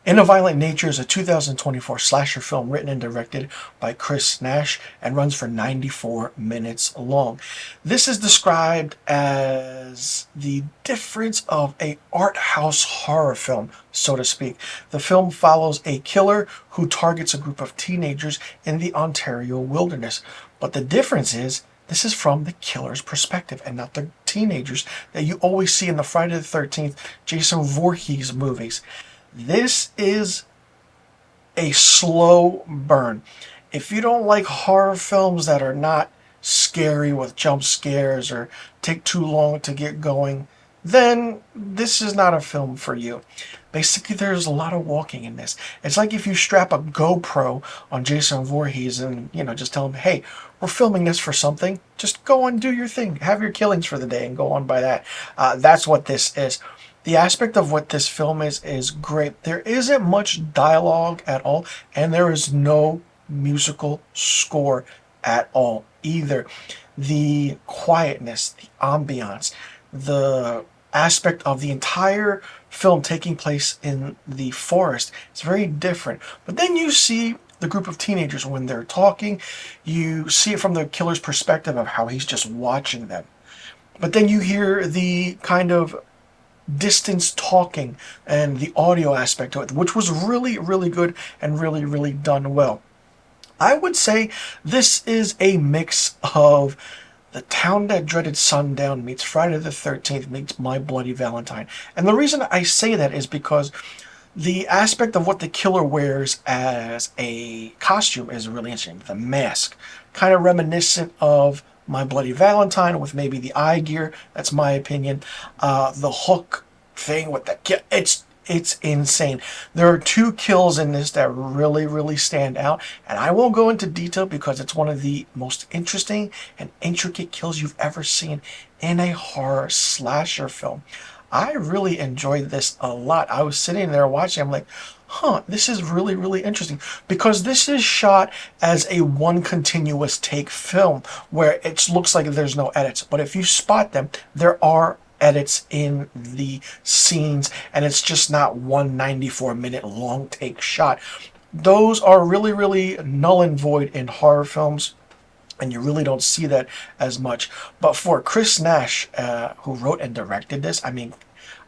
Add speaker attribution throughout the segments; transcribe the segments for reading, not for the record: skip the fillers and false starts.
Speaker 1: In a Violent Nature is a 2024 slasher film written and directed by Chris Nash and runs for 94 minutes long. This is described as the difference of a art house horror film, so to speak. The film follows a killer who targets a group of teenagers in the Ontario wilderness. But the difference is this is from the killer's perspective and not the teenagers that you always see in the Friday the 13th Jason Voorhees movies. This is a slow burn. If you don't like horror films that are not scary with jump scares or take too long to get going, then this is not a film for you. Basically, there's a lot of walking in this. It's like if you strap a GoPro on Jason Voorhees and, just tell him, hey, we're filming this for something. Just go and do your thing. Have your killings for the day and go on by that. That's what this is. The aspect of what this film is great. There isn't much dialogue at all, and there is no musical score at all either. The quietness, the ambiance, the aspect of the entire film taking place in the forest is very different. But then you see the group of teenagers when they're talking, you see it from the killer's perspective of how he's just watching them. But then you hear the kind of distance talking and the audio aspect of it, which was really, really good and really, really done well. I would say this is a mix of The Town That Dreaded Sundown meets Friday the 13th meets My Bloody Valentine. And the reason I say that is because the aspect of what the killer wears as a costume is really interesting. The mask, kind of reminiscent of My Bloody Valentine with maybe the eye gear. That's my opinion. The hook thing with the kill. It's insane. There are two kills in this that really, really stand out. And I won't go into detail because it's one of the most interesting and intricate kills you've ever seen in a horror slasher film. I really enjoyed this a lot. I was sitting there watching. I'm like, this is really, really interesting. Because this is shot as a one continuous take film where it looks like there's no edits. But if you spot them, there are edits in the scenes, and it's just not one 94-minute long take shot. Those are really, really null and void in horror films, and you really don't see that as much. But for Chris Nash, who wrote and directed this, I mean,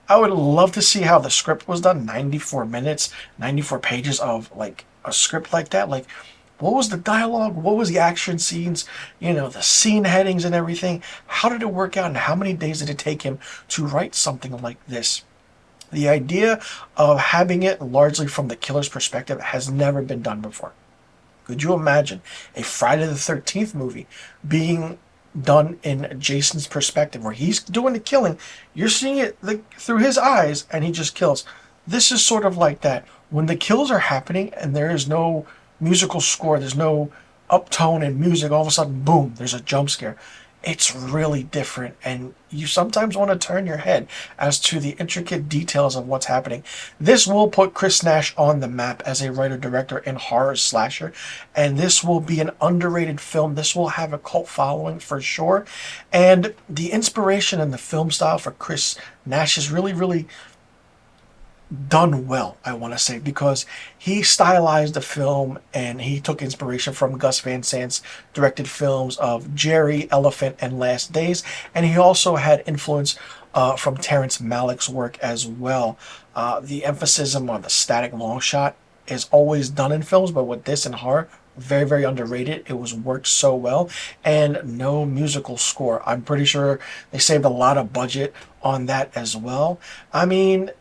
Speaker 1: I would love to see how the script was done. 94 minutes, 94 pages of like a script like that. Like, what was the dialogue? What was the action scenes? The scene headings and everything. How did it work out, and how many days did it take him to write something like this? The idea of having it largely from the killer's perspective has never been done before. Could you imagine a Friday the 13th movie being done in Jason's perspective, where he's doing the killing, you're seeing it through his eyes, and he just kills? This is sort of like that. When the kills are happening and there is no musical score, there's no uptone and music, all of a sudden, boom, there's a jump scare. It's really different, and you sometimes want to turn your head as to the intricate details of what's happening. This will put Chris Nash on the map as a writer-director in horror slasher, and this will be an underrated film. This will have a cult following for sure, and the inspiration and the film style for Chris Nash is really, really done well, I want to say, because he stylized the film and he took inspiration from Gus Van Sant's directed films of Jerry, Elephant, and Last Days, and he also had influence from Terrence Malick's work as well. The emphasis on the static long shot is always done in films, but with this and horror, very, very underrated. It was worked so well, and no musical score. I'm pretty sure they saved a lot of budget on that as well. I mean,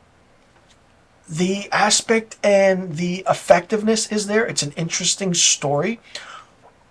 Speaker 1: the aspect and the effectiveness is there. It's an interesting story,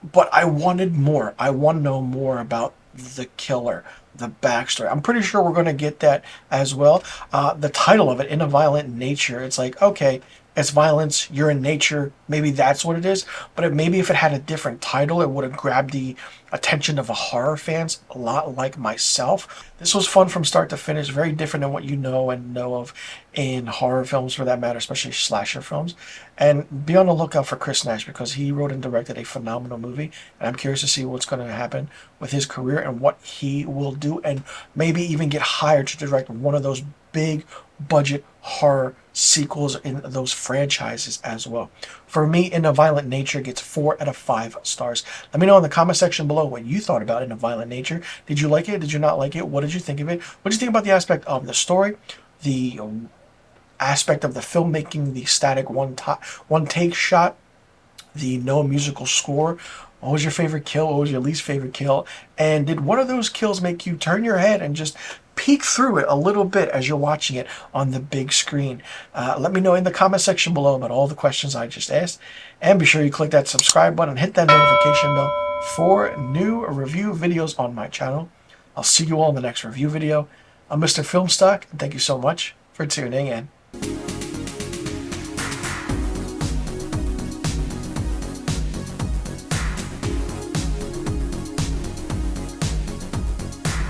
Speaker 1: but I wanted more. I want to know more about the killer, the backstory. I'm pretty sure we're going to get that as well. The title of it, In a Violent Nature, it's like, okay, it's violence, you're in nature, maybe that's what it is. But maybe if it had a different title, it would have grabbed the attention of the horror fans, a lot like myself. This was fun from start to finish, very different than what you know and know of in horror films for that matter, especially slasher films. And be on the lookout for Chris Nash, because he wrote and directed a phenomenal movie, and I'm curious to see what's going to happen with his career and what he will do, and maybe even get hired to direct one of those big budget horror sequels in those franchises as well. For me, In a Violent Nature gets 4 out of 5 stars. Let me know in the comment section below what you thought about In a Violent Nature. Did you like it? Did you not like it? What did you think of it? What did you think about the aspect of the story, the aspect of the filmmaking, the static one take shot, the no musical score? What was your favorite kill? What was your least favorite kill? And did one of those kills make you turn your head and just peek through it a little bit as you're watching it on the big screen? Let me know in the comment section below about all the questions I just asked. And be sure you click that subscribe button and hit that notification bell for new review videos on my channel. I'll see you all in the next review video. I'm Mr. Filmstock, and thank you so much for tuning in.